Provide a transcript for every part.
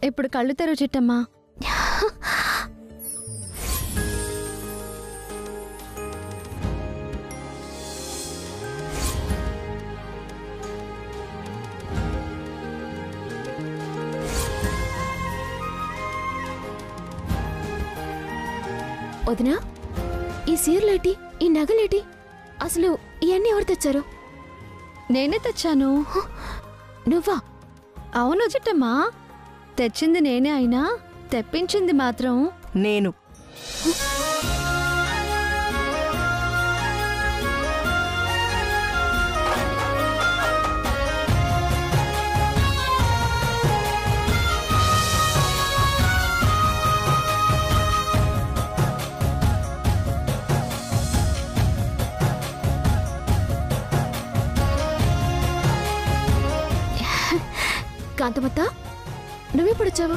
ఇప్పుడు కళ్ళు తెరువు చిట్టమ్మా. వదినా, ఈ సీరలేటి, ఈ నగలేటి, అసలు ఇవన్నీ ఎవరు తెచ్చారు? నేనే తెచ్చాను. నువ్వా? అవును చిట్టమ్మా, తెచ్చింది నేనే అయినా తెప్పించింది మాత్రం నేను. కాంతమత్త, నువ్వెప్పుడు వచ్చావు?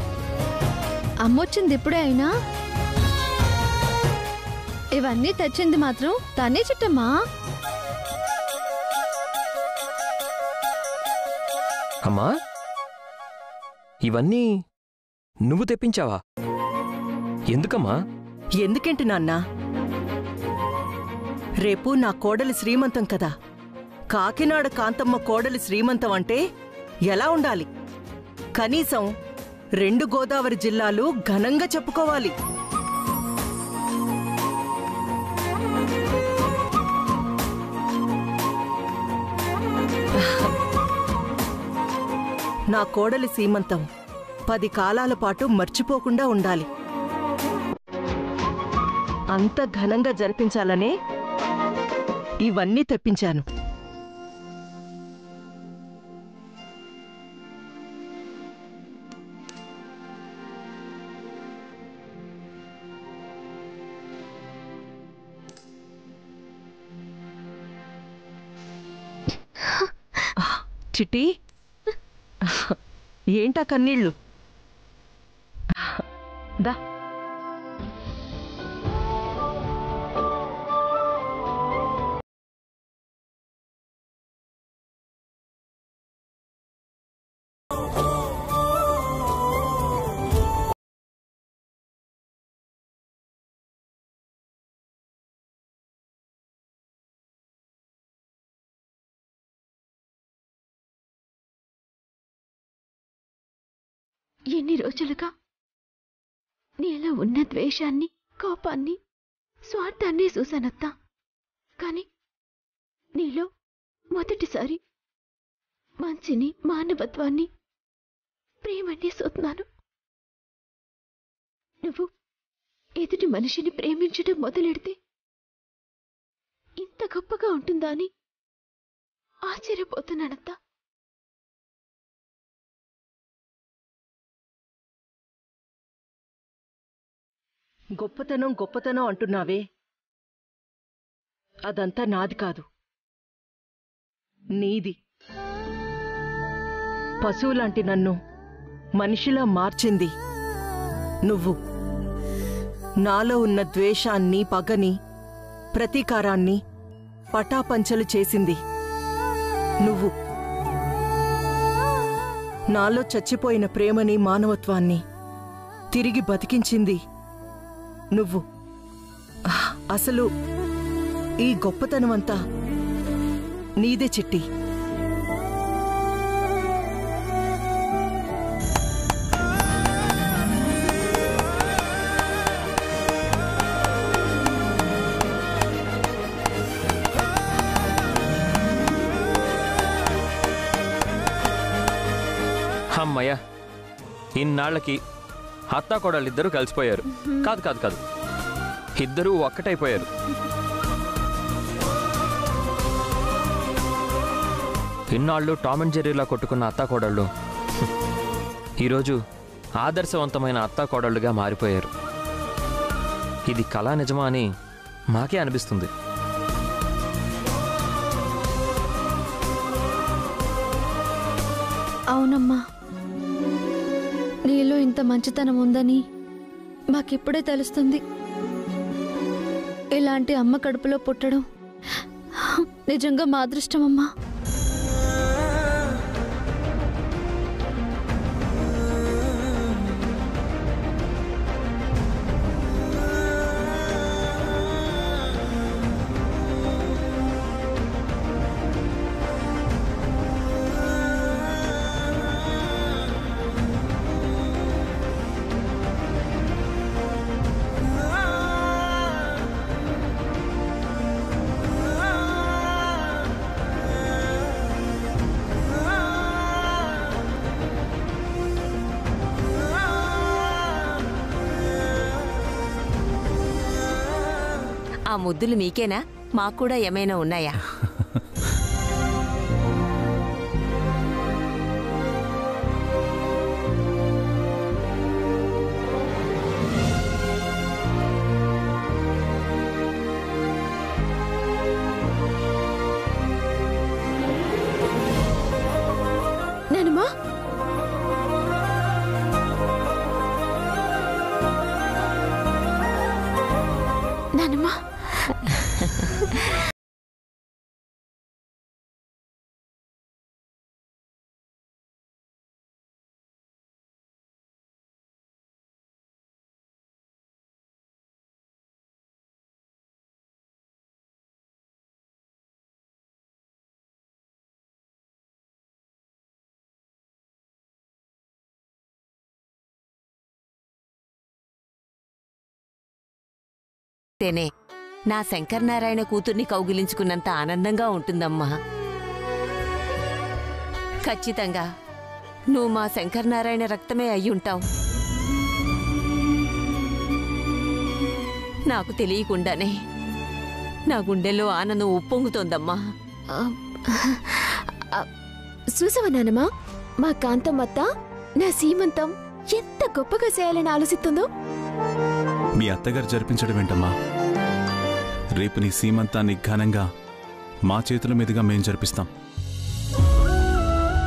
అమ్మొచ్చింది ఇప్పుడే అయినా ఇవన్నీ తెచ్చింది మాత్రం తనే చిట్టమ్మా. అమ్మా, ఇవన్నీ నువ్వు తెప్పించావా? ఎందుకమ్మా? ఎందుకేంటి నాన్నా? రేపు నా కోడలి శ్రీమంతం కదా. కాకినాడ కాంతమ్మ కోడలి శ్రీమంతం అంటే ఎలా ఉండాలి? కనీసం 2 గోదావరి జిల్లాలు ఘనంగా చెప్పుకోవాలి. నా కోడలి సీమంతం 10 కాలాల పాటు మర్చిపోకుండా ఉండాలి. అంత ఘనంగా జరిపించాలనే ఇవన్నీ తెప్పించాను. చిట్టి, ఏంటా కన్నీళ్ళు? దా. ఎన్ని రోజులుగా నీలో ఉన్న ద్వేషాన్ని, కోపాన్ని, స్వార్థాన్ని చూశానత్తా. కాని నీలో మొదటిసారి మంచిని, మానవత్వాన్ని, ప్రేమని చూస్తున్నాను. నువ్వు ఎదుటి మనిషిని ప్రేమించడం మొదలెడితే ఇంత గొప్పగా ఉంటుందా అని ఆశ్చర్యపోతున్నానత్తా. గొప్పతనం గొప్పతనం అంటున్నావే, అదంతా నాది కాదు, నీది. పశువులాంటి నన్ను మనిషిలా మార్చింది నువ్వు. నాలో ఉన్న ద్వేషాన్ని, పగని, ప్రతీకారాన్ని పటాపంచలు చేసింది నువ్వు. నాలో చచ్చిపోయిన ప్రేమని, మానవత్వాన్ని తిరిగి బతికించింది నువ్వు. అసలు ఈ గొప్పతనమంతా నీదే చిట్టి. అమ్మయ్య, ఇన్నాళ్లకి అత్తాకోడళ్ళిద్దరూ కలిసిపోయారు. కాదు కాదు కాదు, ఇద్దరూ ఒక్కటైపోయారు. ఇన్నాళ్ళు టామ్ అండ్ జెర్రీలా కొట్టుకున్న అత్తాకోడళ్ళు ఈరోజు ఆదర్శవంతమైన అత్తాకోడళ్ళుగా మారిపోయారు. ఇది కళా నిజమా అని మాకే అనిపిస్తుంది. అవునమ్మా, నీలో ఇంత మంచితనం ఉందని మాకిప్పుడే తెలుస్తుంది. ఇలాంటి అమ్మ కడుపులో పుట్టడం నిజంగా మా అదృష్టమమ్మా. ముద్దులు మీకేనా? మాక్కూడా ఏమైనా ఉన్నాయా? నానమ్మా, నానమ్మా, తేనే నా శంకరనారాయణ కూతుర్ని కౌగిలించుకున్నంత ఆనందంగా ఉంటుందమ్మా. ఖచ్చితంగా నువ్వు మా శంకరనారాయణ రక్తమే అయ్యుంటావు. నాకు తెలియకుండానే నా గుండెల్లో ఆనందం ఉప్పొంగుతోందమ్మా. చూసావా నానమ్మా, మా కాంతమ్మత్త నా సీమంతం ఎంత గొప్పగా చేయాలని ఆలోచిస్తుందో. మీ అత్తగారు జరిపించడం ఏంటమ్మా? రేపు నీ సీమంతాన్ని ఘనంగా మా చేతుల మీదుగా మేం జరిపిస్తాం.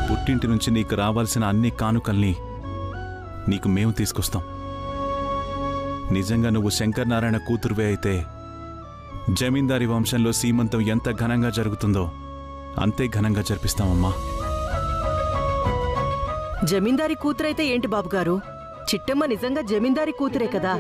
పుట్టింటి నుంచి నీకు రావాల్సిన అన్ని కానుకల్ని నీకు మేము తీసుకొస్తాం. నిజంగా నువ్వు శంకరనారాయణ కూతురువే అయితే జమీందారీ వంశంలో సీమంతం ఎంత ఘనంగా జరుగుతుందో అంతే ఘనంగా జరిపిస్తామమ్మా. జమీందారీ కూతురైతే ఏంటి బాబుగారు, చిట్టమ్మ నిజంగా జమీందారీ కూతురే కదా.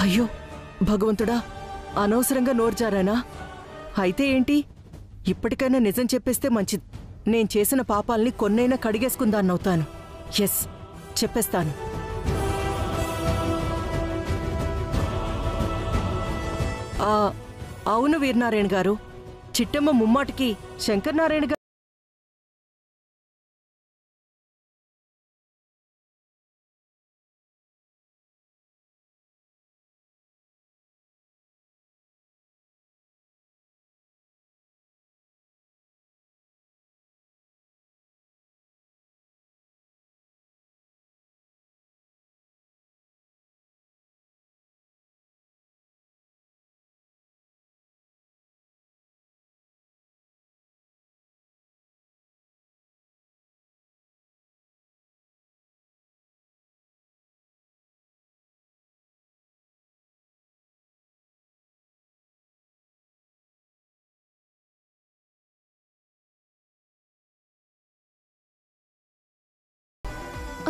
అయ్యో భగవంతుడా, అనవసరంగా నోర్జారానా? అయితే ఏంటి, ఇప్పటికైనా నిజం చెప్పేస్తే మంచిది. నేను చేసిన పాపాల్ని కొన్నైనా కడిగేసుకుందాన్నవుతాను. ఎస్, చెప్పేస్తాను. అవును వీరనారాయణ గారు, చిట్టమ్మ ముమ్మాటికి శంకరనారాయణ గారు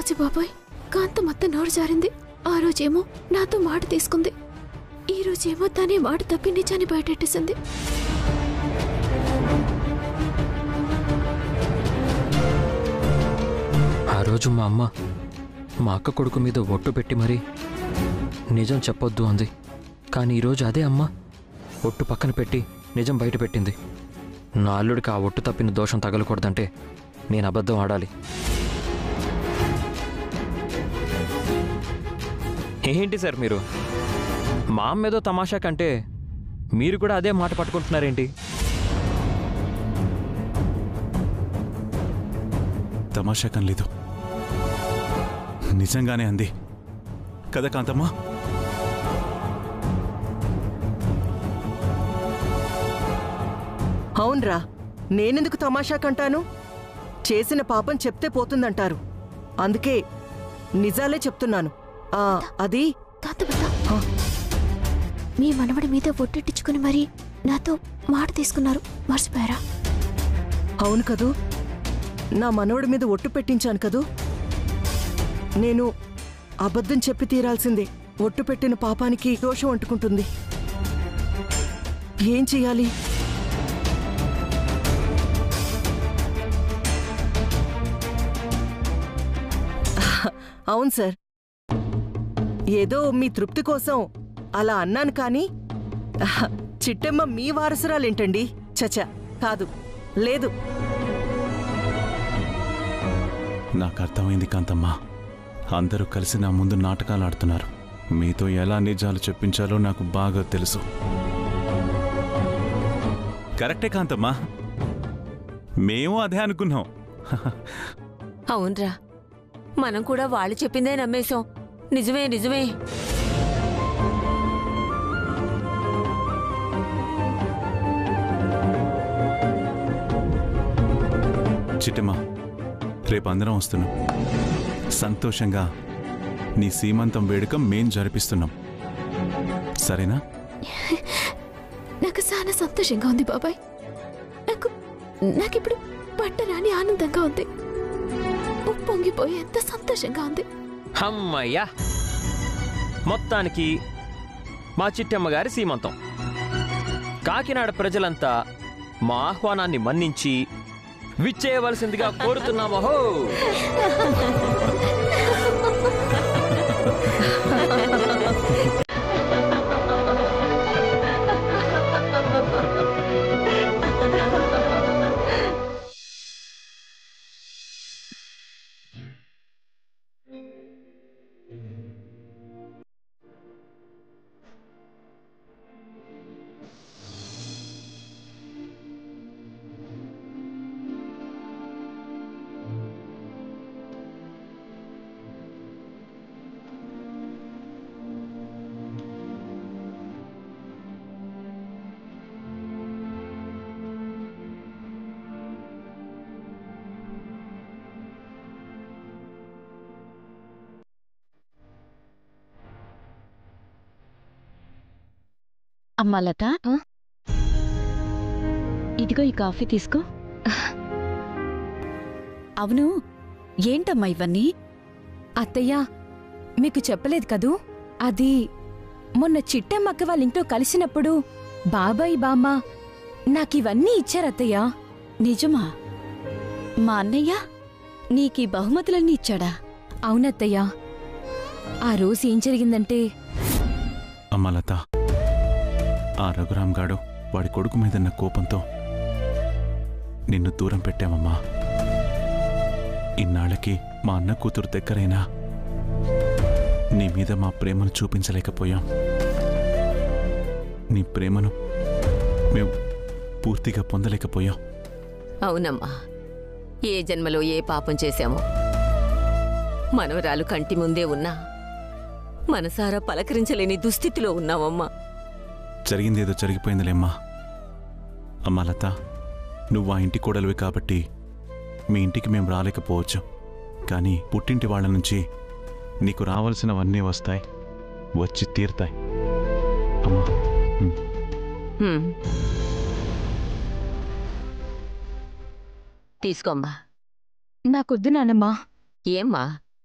అచ్చి బాబాయ్, కాంతమత్త నోరు జారింది. ఆ రోజేమో నాతో మాట తీసుకుంది, ఈ రోజేమో తనే మాట తప్పి నిజాన్ని బయటెట్టేసింది. ఆ రోజు మా అమ్మ మా అక్క కొడుకు మీద ఒట్టు పెట్టి మరీ నిజం చెప్పొద్దు అంది. కానీ ఈరోజు అదే అమ్మ ఒట్టు పక్కన పెట్టి నిజం బయట పెట్టింది. నా అల్లుడికి ఆ ఒట్టు తప్పిన దోషం తగలకూడదంటే నేను అబద్ధం ఆడాలి. ఏంటి సార్ మీరు, మా అమ్మ ఏదో తమాషా కంటే మీరు కూడా అదే మాట పట్టుకుంటున్నారేంటి? తమాషాకం లేదు, నిజంగానే అంది కదా కాంతమ్మా? అవునరా, నేనెందుకు తమాషా కంటాను? చేసిన పాపం చెప్తే పోతుందంటారు, అందుకే నిజాలే చెప్తున్నాను. అది మీ మనవడి మీద ఒట్టెట్టించుకుని మరీ నాతో మాట తీసుకున్నారు, మర్చిపోయారా? అవును కదూ, నా మనవడి మీద ఒట్టు పెట్టించాను కదూ. నేను అబద్ధం చెప్పి తీరాల్సిందే. ఒట్టు పెట్టిన పాపానికి దోషం అంటుకుంటుంది. ఏం చెయ్యాలి? అవును సార్, ఏదో మీ తృప్తి కోసం అలా అన్నాను కానీ చిట్టమ్మ మీ వారసురాలేంటండి? చచా, కాదు, లేదు. నాకు అర్థమైంది కాంతమ్మ. అందరూ కలిసి నా ముందు నాటకాలు ఆడుతున్నారు. మీతో ఎలా నిజాలు చెప్పించాలో నాకు బాగా తెలుసు. కరెక్టే కాంతమ్మ, మేము అదే అనుకున్నాం. అవునరా, మనం కూడా వాళ్ళు చెప్పిందే నమ్మేశాం. నిజమే నిజమే. చిట్టమ్మ, రేపు అందరం వస్తున్నాం. సంతోషంగా నీ సీమంతం వేడుక మేం జరిపిస్తున్నాం. సరేనా? నాకు చాలా సంతోషంగా ఉంది బాబాయ్. నాకిప్పుడు పట్టరాని ఆనందంగా ఉంది. ఉప్పొంగిపోయేంత సంతోషంగా ఉంది. అమ్మయ్యా, మొత్తానికి మా చిట్టమ్మ గారి సీమంతం. కాకినాడ ప్రజలంతా మా ఆహ్వానాన్ని మన్నించి విచ్చేయవలసిందిగా కోరుతున్నామహో. అమ్మా లత, ఇదిగో ఈ కాఫీ తీసుకో. అవును, ఏంటమ్మా ఇవన్నీ? అత్తయ్యా, మీకు చెప్పలేదు కదూ, అది మొన్న చిట్టమ్మక్క వాళ్ళ ఇంట్లో కలిసినప్పుడు బాబాయ్ బామ్మ నాకివన్నీ ఇచ్చారత్తయ్యా. నిజమా? మా అన్నయ్య నీకీ బహుమతులన్నీ ఇచ్చాడా? అవునత్తయ్యా. ఆ రోజు ఏం జరిగిందంటే, అమ్మా లత, ఆ రఘురాం గాడు వాడి కొడుకు మీదన్న కోపంతో నిన్ను దూరం పెట్టామమ్మా. ఇన్నాళ్ళకి మా అన్న కూతురు దగ్గరైనా నీ మీద మా ప్రేమను చూపించలేకపోయాం. నీ ప్రేమను మేము పూర్తిగా పొందలేకపోయాం. అవునమ్మా, ఏ జన్మలో ఏ పాపం చేశామో మనవరాలు కంటి ముందే ఉన్నా మనసారా పలకరించలేని దుస్థితిలో ఉన్నామమ్మా. జరిగిందేదో జరిగిపోయిందిలేమ్మా. అమ్మా లత, నువ్వు ఆ ఇంటి కోడలివి కాబట్టి మీ ఇంటికి మేము రాలేకపోవచ్చు. కానీ పుట్టింటి వాళ్ళ నుంచి నీకు రావాల్సినవన్నీ వస్తాయి, వచ్చి తీరుతాయి. అమ్మా, తీసుకోమ్మా. నాకొద్దు నానమ్మా. ఏమ్మా,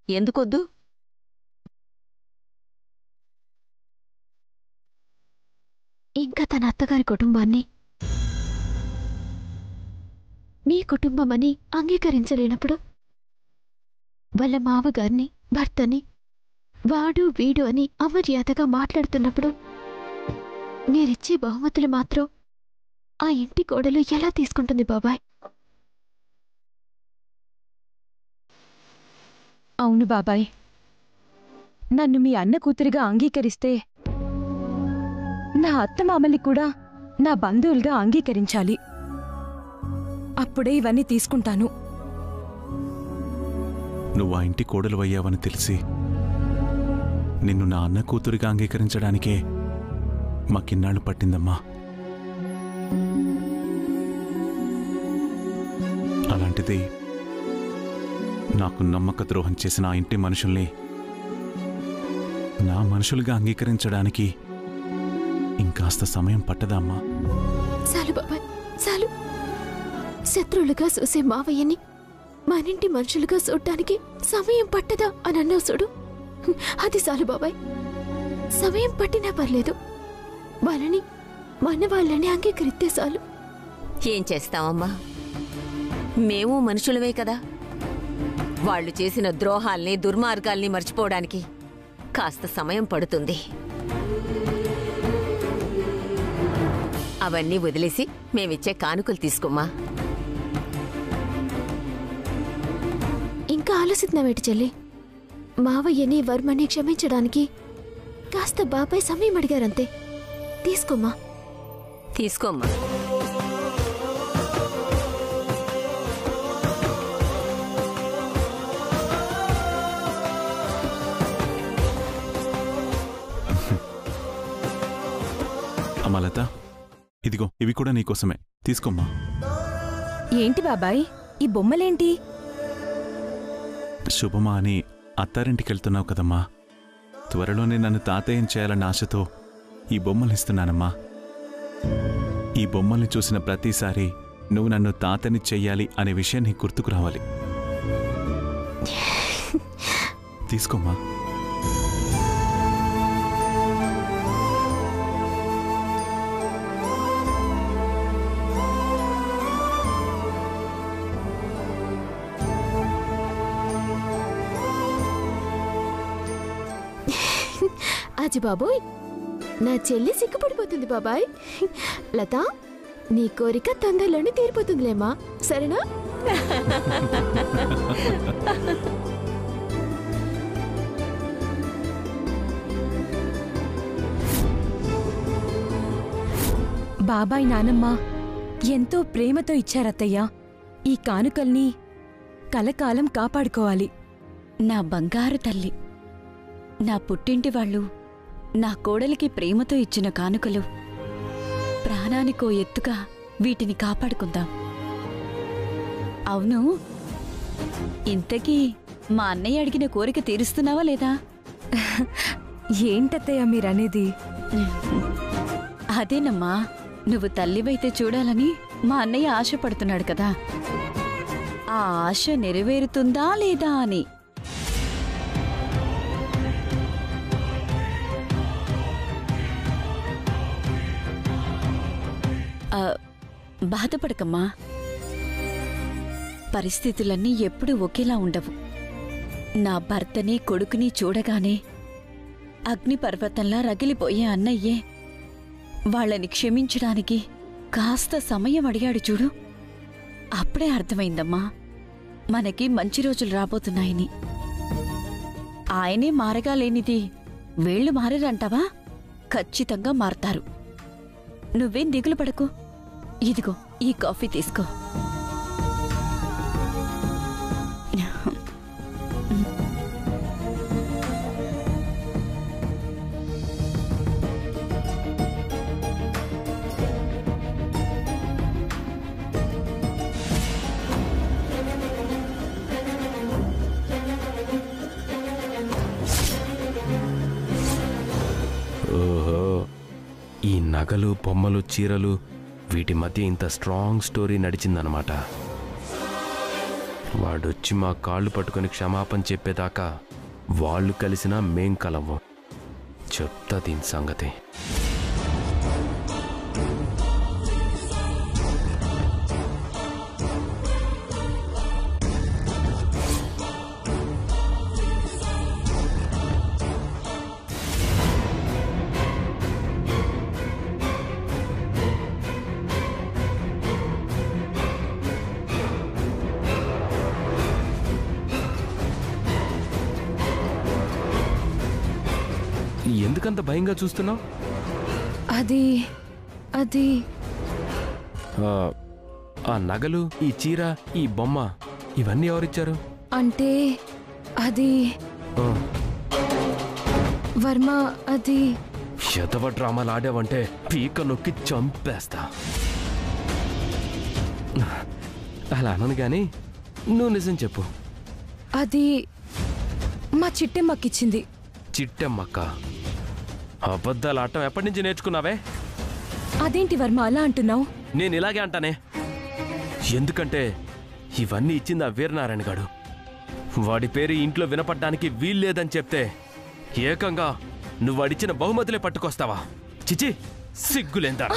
ఎందుకొద్దు? ఇంకా తన అత్తగారి కుటుంబాన్ని మీ కుటుంబమని అంగీకరించలేనప్పుడు, వాళ్ళ మావగారిని, భర్తని వాడు వీడు అని అమర్యాదగా మాట్లాడుతున్నప్పుడు మీరిచ్చే బహుమతులు మాత్రం ఆ ఇంటి కోడలు ఎలా తీసుకుంటుంది బాబాయ్? అవును బాబాయ్, నన్ను మీ అన్న కూతురిగా అంగీకరిస్తే నా అత్తమామల్ని కూడా నా బంధువులుగా అంగీకరించాలి. అప్పుడే ఇవన్నీ తీసుకుంటాను. నువ్వు ఆ ఇంటి కోడలు అయ్యావని తెలిసి నిన్ను నా అన్న కూతురిగా అంగీకరించడానికే మాకిన్నాళ్ళు పట్టిందమ్మా. అలాంటిది నాకు నమ్మక ద్రోహం చేసిన ఆ ఇంటి మనుషుల్ని నా మనుషులుగా అంగీకరించడానికి ఇంకాస్త సమయం పట్టదా అమ్మా? చాలు బాబాయ్, చాలు. శత్రువులుగా చూసే మావయ్యని మనింటి మనుషులుగా చూడటానికి సమయం పట్టదా అని అన్నావు చూడు, అది చాలు బాబాయ్. సమయం పట్టినా పర్లేదు, వాళ్ళని మన వాళ్ళని అంగీకరిస్తే చాలు. ఏం చేస్తామమ్మా, మేము మనుషులమే కదా. వాళ్ళు చేసిన ద్రోహాల్ని దుర్మార్గాల్ని మర్చిపోవడానికి కాస్త సమయం పడుతుంది. అవన్నీ వదిలేసి మేమిచ్చే కానుకలు తీసుకోమ్మా. ఇంకా ఆలోచిస్తున్నావేటి చెల్లి? మావయ్యని వర్మని క్షమించడానికి కాస్త బాబాయ్ సమయం అడిగారంతే. తీసుకోమ్మా. తీసుకోమ్మా. అమ్మా లత, ఇదిగో ఇవి కూడా నీకోసమే, తీసుకోమ్మా. ఏంటి బాబాయ్ ఈ బొమ్మలేంటి? శుభమా అని అత్తారింటికెళ్తున్నావు కదమ్మా, త్వరలోనే నన్ను తాతయ్యం చేయాలన్న ఆశతో ఈ బొమ్మలు ఇస్తున్నానమ్మా. ఈ బొమ్మల్ని చూసిన ప్రతిసారి నువ్వు నన్ను తాతని చెయ్యాలి అనే విషయం నీకు గుర్తుకు రావాలి. తీసుకోమ్మా. అజి బాబోయ్, నా చెల్లి సిగ్గుపడిపోతుంది బాబాయ్. లత, నీ కోరిక తొందరలోనే తీరిపోతుందిలేమ్మా, సరేనా? బాబాయ్ నానమ్మ ఎంతో ప్రేమతో ఇచ్చారత్తయ్య. ఈ కానుకల్ని కలకాలం కాపాడుకోవాలి. నా బంగారు తల్లి, నా పుట్టింటి వాళ్ళు నా కోడలికి ప్రేమతో ఇచ్చిన కానుకలు. ప్రాణానికో ఎత్తుగా వీటిని కాపాడుకుందాం. అవును, ఇంతకీ మా అన్నయ్య అడిగిన కోరిక తీరుస్తున్నావా లేదా? ఏంటత్తయ్య మీరనేది? అదేనమ్మా, నువ్వు తల్లివైతే చూడాలని మా అన్నయ్య ఆశపడుతున్నాడు కదా, ఆ ఆశ నెరవేరుతుందా లేదా అని. బాధపడకమ్మా, పరిస్థితులన్నీ ఎప్పుడూ ఒకేలా ఉండవు. నా భర్తని కొడుకుని చూడగానే అగ్నిపర్వతంలా రగిలిపోయే అన్నయ్యే వాళ్ళని క్షమించడానికి కాస్త సమయం అడిగాడు చూడు, అప్పుడే అర్థమైందమ్మా మనకి మంచి రోజులు రాబోతున్నాయని. ఆయనే మారగా లేనిది వీళ్లు మారరంటావా? ఖచ్చితంగా మారతారు. నువ్వేం దిగులు పడకు. ఇదిగో ఈ కాఫీ తీసుకో. ఓహో, ఈ నగలు, బొమ్మలు, చీరలు, వీటి మధ్య ఇంత స్ట్రాంగ్ స్టోరీ నడిచిందనమాట. వాడొచ్చి మా కాళ్ళు పట్టుకుని క్షమాపణ చెప్పేదాకా వాళ్ళు కలిసినా మేం కలవం. చెప్తా దీని సంగతి. ఎందుకంత భయంగా చూస్తున్నావు? అది ఆ నగలు, ఈ చీర, ఈ బొమ్మ ఇవన్నీ ఎవరిచ్చారు? అంటే అది వర్మ. అది శతవ డ్రామాలు ఆడావంటే పీక నొక్కి చంపేస్తా. అలా అనను గాని నువ్వు నిజం చెప్పు. అది మా చిట్టెమ్మకిచ్చింది. చిట్టెమ్మక్క? అబద్ధాలు ఆడటం ఎప్పటి నుంచి నేర్చుకున్నావే? అదేంటి వర్మ అలా అంటున్నావు? నేను ఇలాగే అంటానే. ఎందుకంటే ఇవన్నీ ఇచ్చింది ఆ వీరనారాయణ గాడు. వాడి పేరు ఇంట్లో వినపడ్డానికి వీల్లేదని చెప్తే ఏకంగా నువ్వు వాడిచ్చిన బహుమతులే పట్టుకొస్తావా? చిచి, సిగ్గులేందా?